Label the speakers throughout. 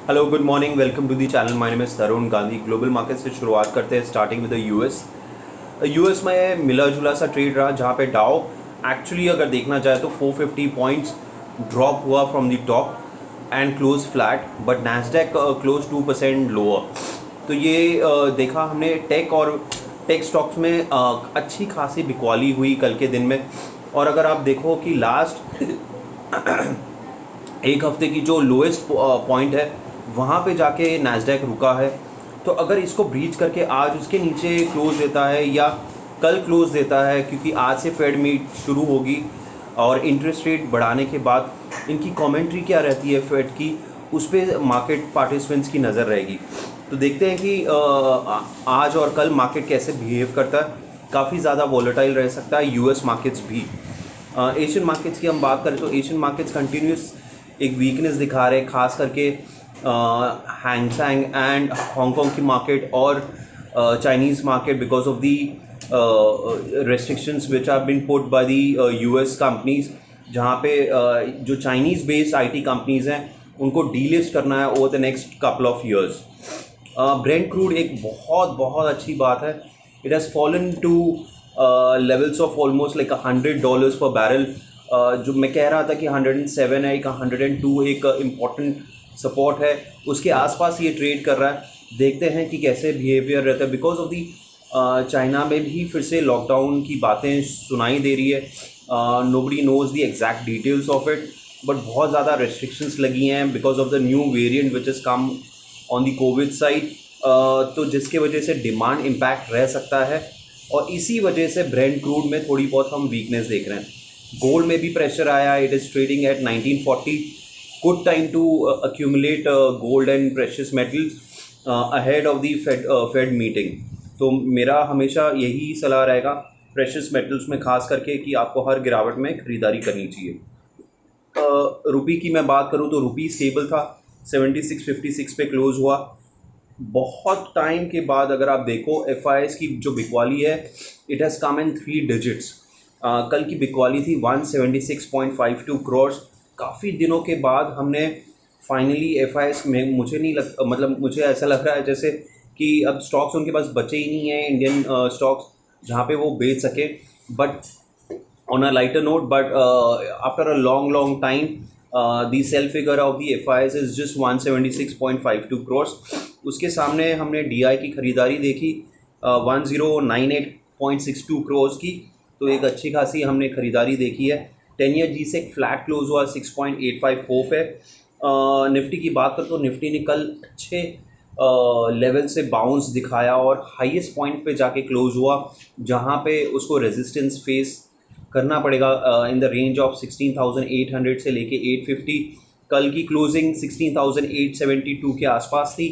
Speaker 1: Hello, good morning, welcome to the channel. My name is Tarun Gandhi. Global market से शुरुआत करते हैं, स्टार्टिंग विद द यूएस में मिला जुला सा ट्रेड रहा, जहां पे डाउ एक्चुअली अगर देखना चाहे तो 450 पॉइंट्स ड्रॉप हुआ from the top and close flat, but Nasdaq close 2% lower. तो ये देखा हमने टेक स्टॉक्स में अच्छी खासी बिकवाली हुई कल के दिन में। और अगर आप देखो कि लास्ट एक हफ्ते की जो लोएस्ट पॉइंट है वहाँ पे जाके नैस्डैक रुका है। तो अगर इसको ब्रीच करके आज उसके नीचे क्लोज देता है या कल क्लोज देता है, क्योंकि आज से फेड मीट शुरू होगी और इंटरेस्ट रेट बढ़ाने के बाद इनकी कमेंट्री क्या रहती है फेड की, उस पर मार्केट पार्टिसिपेंट्स की नज़र रहेगी। तो देखते हैं कि आज और कल मार्केट कैसे बिहेव करता है। काफ़ी ज़्यादा वॉलेटाइल रह सकता है यूएस मार्केट्स भी। एशियन मार्केट्स की हम बात करें तो एशियन मार्केट्स कंटिन्यूस एक वीकनेस दिखा रहे हैं, खास करके हैंगसेंग एंड हांगकांग की मार्केट और Chinese market, because of the restrictions which have been put by the US companies, जहाँ पे जो चाइनीज़ बेस्ड आईटी कंपनीज हैं उनको डीलिस्ट करना है over the next couple of years. Brent crude एक बहुत बहुत अच्छी बात है। It has fallen two levels of almost like $100 पर बैरल। जो मैं कह रहा था कि 107 है, एक 102 एक इम्पॉर्टेंट सपोर्ट है, उसके आसपास ये ट्रेड कर रहा है। देखते हैं कि कैसे बिहेवियर रहता है, बिकॉज ऑफ दी चाइना में भी फिर से लॉकडाउन की बातें सुनाई दे रही है। Nobody nose the exact details of it, but बहुत ज़्यादा रेस्ट्रिक्शंस लगी हैं because of the new variant which is come on the Covid side. तो जिसके वजह से डिमांड इम्पैक्ट रह सकता है और इसी वजह से ब्रेंट क्रूड में थोड़ी बहुत हम वीकनेस देख रहे हैं। गोल्ड में भी प्रेशर आया, it is trading at 1940। Good time to accumulate gold and precious metals ahead of the Fed meeting. तो मेरा हमेशा यही सलाह रहेगा प्रेशियस मेटल्स में, खास करके कि आपको हर गिरावट में खरीदारी करनी चाहिए। रुपी की मैं बात करूं तो रुपी स्टेबल था, 76.56 पे क्लोज हुआ। बहुत टाइम के बाद अगर आप देखो एफआईएस की जो बिकवाली है, it has come in 3 digits. कल की बिकवाली थी 176.52 करोड़। काफ़ी दिनों के बाद हमने फाइनली एफआईएस में, मुझे नहीं लग मतलब मुझे ऐसा लग रहा है जैसे कि अब स्टॉक्स उनके पास बचे ही नहीं हैं, इंडियन स्टॉक्स, जहाँ पे वो बेच सके। But on a lighter note, but after a long time, the sell figure of the FIs is just 176.52 crores। उसके सामने हमने DI की खरीदारी देखी 1098.62 crores की। तो एक अच्छी खासी हमने खरीदारी देखी है। 10 ईयर जी से फ्लैट क्लोज हुआ 6.854 पे। निफ्टी की बात करें तो निफ्टी ने कल अच्छे लेवल से बाउंस दिखाया और हाईएस्ट पॉइंट पे जाके क्लोज हुआ, जहाँ पे उसको रेजिस्टेंस फेस करना पड़ेगा इन द रेंज ऑफ 16,800 से लेके 850। कल की क्लोजिंग 16,872 के आसपास थी।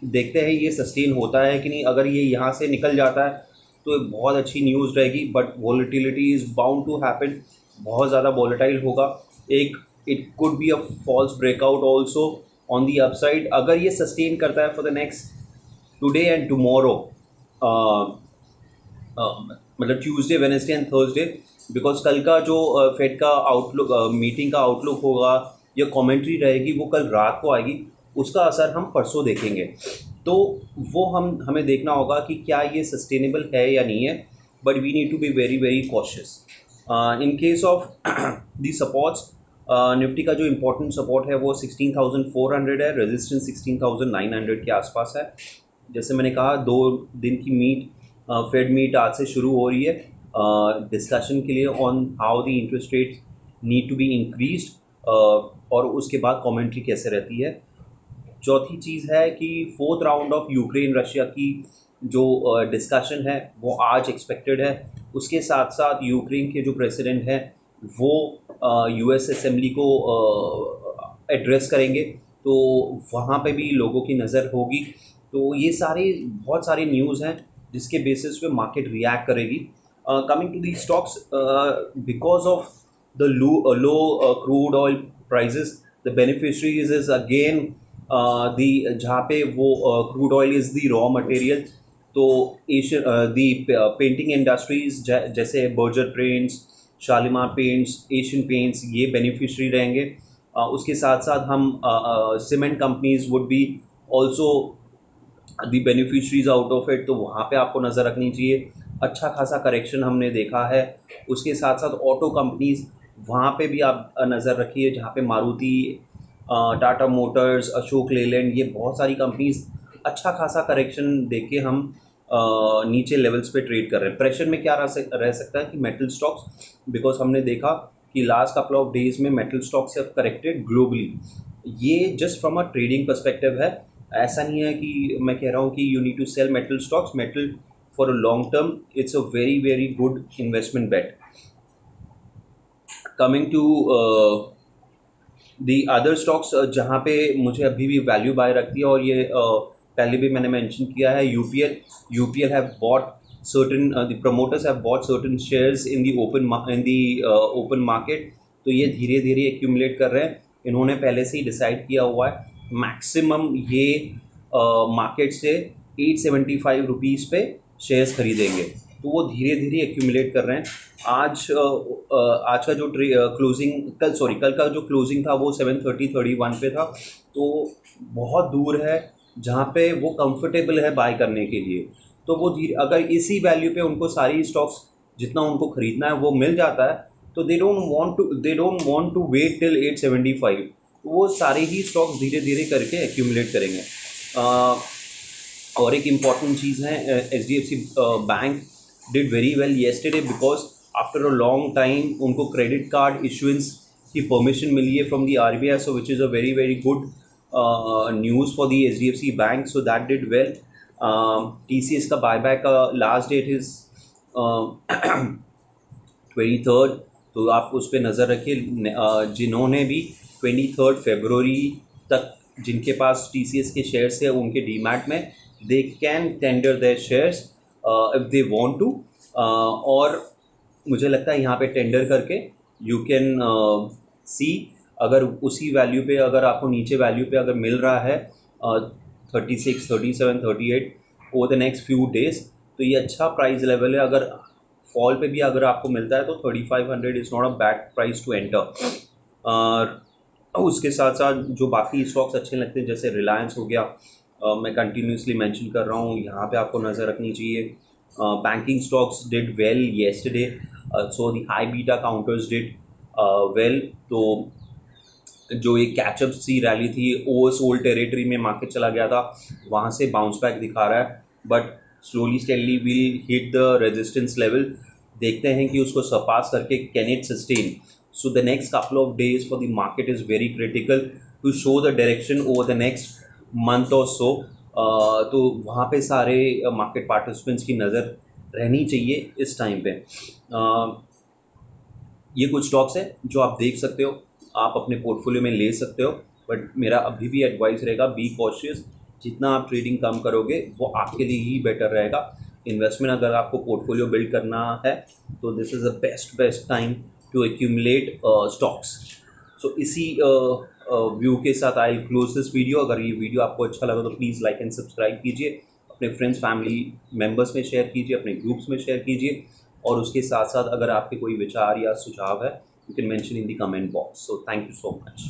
Speaker 1: देखते हैं ये सस्टेन होता है कि नहीं। अगर ये यहाँ से निकल जाता है तो एक बहुत अच्छी न्यूज़ रहेगी, but volatility is bound to happen. बहुत ज़्यादा वॉलेटाइल होगा। एक it could be a false breakout also on the upside. अगर ये सस्टेन करता है for the next today and tomorrow, मतलब Tuesday, Wednesday and Thursday, because कल का जो फेड का आउटलुक, मीटिंग का आउटलुक होगा या कमेंट्री रहेगी, वो कल रात को आएगी। उसका असर हम परसों देखेंगे। तो वो हमें देखना होगा कि क्या ये सस्टेनेबल है या नहीं है, but we need to be very very cautious in case of the supports. Nifty का जो इम्पोर्टेंट सपोर्ट है वो 16,400 है, रेजिस्टेंस 16,900 के आसपास है। जैसे मैंने कहा, 2 दिन की मीट, फेड मीट आज से शुरू हो रही है डिस्कशन के लिए on how the interest rate need to be increased, और उसके बाद कमेंट्री कैसे रहती है। चौथी चीज़ है कि 4th round of Ukraine Russia की जो डिस्कशन है वो आज एक्सपेक्टेड है। उसके साथ साथ यूक्रेन के जो प्रेसिडेंट हैं वो यूएस असेंबली को एड्रेस करेंगे, तो वहाँ पे भी लोगों की नज़र होगी। तो ये बहुत सारे न्यूज़ हैं जिसके बेसिस पे मार्केट रिएक्ट करेगी। Coming to the stocks, because of the low crude oil prices, the beneficiaries is again the, जहाँ पे वो crude oil is the raw material. तो एशियन दी पेंटिंग इंडस्ट्रीज जैसे Berger paints, Shalimar paints, Asian paints, ये beneficiary रहेंगे। उसके साथ साथ हम cement companies would be also the beneficiaries out of it, तो वहाँ पे आपको नज़र रखनी चाहिए। अच्छा खासा करेक्शन हमने देखा है। उसके साथ साथ ऑटो कंपनीज, वहाँ पे भी आप नज़र रखिए, जहाँ पे मारुति, टाटा मोटर्स, अशोक लेलैंड, ये बहुत सारी कंपनीज अच्छा खासा करेक्शन देके हम नीचे लेवल्स पे ट्रेड कर रहे हैं। प्रेशर में क्या रह सकता है कि मेटल स्टॉक्स, बिकॉज हमने देखा कि लास्ट कपल ऑफ डेज में metal stocks have corrected globally. ये just from a trading perspective है, ऐसा नहीं है कि मैं कह रहा हूँ कि you need to sell metal stocks. Metal for a long term it's a very very good investment bet. Coming to the other stocks, जहाँ पे मुझे अभी भी वैल्यू बाय रखती है, और ये पहले भी मैंने मेंशन किया है, UPL have bought certain the promoters have bought certain shares in the open market, तो ये धीरे धीरे एक्यूमुलेट कर रहे हैं। इन्होंने पहले से ही डिसाइड किया हुआ है मैक्सिमम ये मार्केट से 875 रुपीज़ पे शेयर्स खरीदेंगे, तो वो धीरे धीरे एक्यूमुलेट कर रहे हैं। आज का जो क्लोजिंग कल का जो क्लोजिंग था वो 730-31 पे था, तो बहुत दूर है जहाँ पे वो कंफर्टेबल है बाय करने के लिए। तो वो अगर इसी वैल्यू पे उनको सारी स्टॉक्स जितना उनको खरीदना है वो मिल जाता है, तो they don't want to wait till 875, वो सारे ही स्टॉक्स धीरे धीरे करके एक्यूमुलेट करेंगे। और एक इम्पॉर्टेंट चीज़ है, HDFC bank did very well yesterday, because after a long time उनको क्रेडिट कार्ड इशुएंस की परमिशन मिली है from the RBI, so which is a very very good news for the HDFC bank, so that did well. TCS का buyback का last that is 23rd, तो आप उस पर नज़र रखिए। जिन्होंने भी 23 फरवरी तक जिनके पास TCS के शेयर्स है उनके डीमैट में they can tender their shares if they want to, और मुझे लगता है यहाँ पे टेंडर करके यू कैन सी, अगर उसी वैल्यू पे, अगर आपको नीचे वैल्यू पे अगर मिल रहा है 36, 37, 38 over the next few days, तो ये अच्छा प्राइस लेवल है। अगर फॉल पे भी अगर आपको मिलता है तो 3500 is not a bad price to enter. उसके साथ साथ जो बाकी स्टॉक्स अच्छे लगते हैं जैसे रिलायंस हो गया, मैं कंटिन्यूसली मेंशन कर रहा हूँ, यहाँ पे आपको नज़र रखनी चाहिए। Banking stocks did well yesterday, so the high beta counters did well, तो जो एक कैचअप सी रैली थी, ओवरसोल्ड टेरिटरी में मार्केट चला गया था, वहाँ से बाउंस बैक दिखा रहा है, but slowly steadily will hit the resistance level. देखते हैं कि उसको सरपास करके can it sustain. So the next couple of days for the market is very critical to show the direction over the next month और so, तो वहाँ पे सारे मार्केट पार्टिसिपेंट्स की नज़र रहनी चाहिए इस टाइम पे। ये कुछ स्टॉक्स हैं जो आप देख सकते हो, आप अपने पोर्टफोलियो में ले सकते हो, बट मेरा अभी भी एडवाइस रहेगा, बी कॉशियस। जितना आप ट्रेडिंग कम करोगे वो आपके लिए ही बेटर रहेगा। इन्वेस्टमेंट अगर आपको पोर्टफोलियो बिल्ड करना है तो this is the best time to accumulate stocks. So इसी व्यू के साथ I will close this video. अगर ये वीडियो आपको अच्छा लगा तो प्लीज़ लाइक एंड सब्सक्राइब कीजिए, अपने फ्रेंड्स फैमिली मेम्बर्स में शेयर कीजिए, अपने ग्रुप्स में शेयर कीजिए, और उसके साथ साथ अगर आपके कोई विचार या सुझाव है you can mention in the comment box. So thank you so much.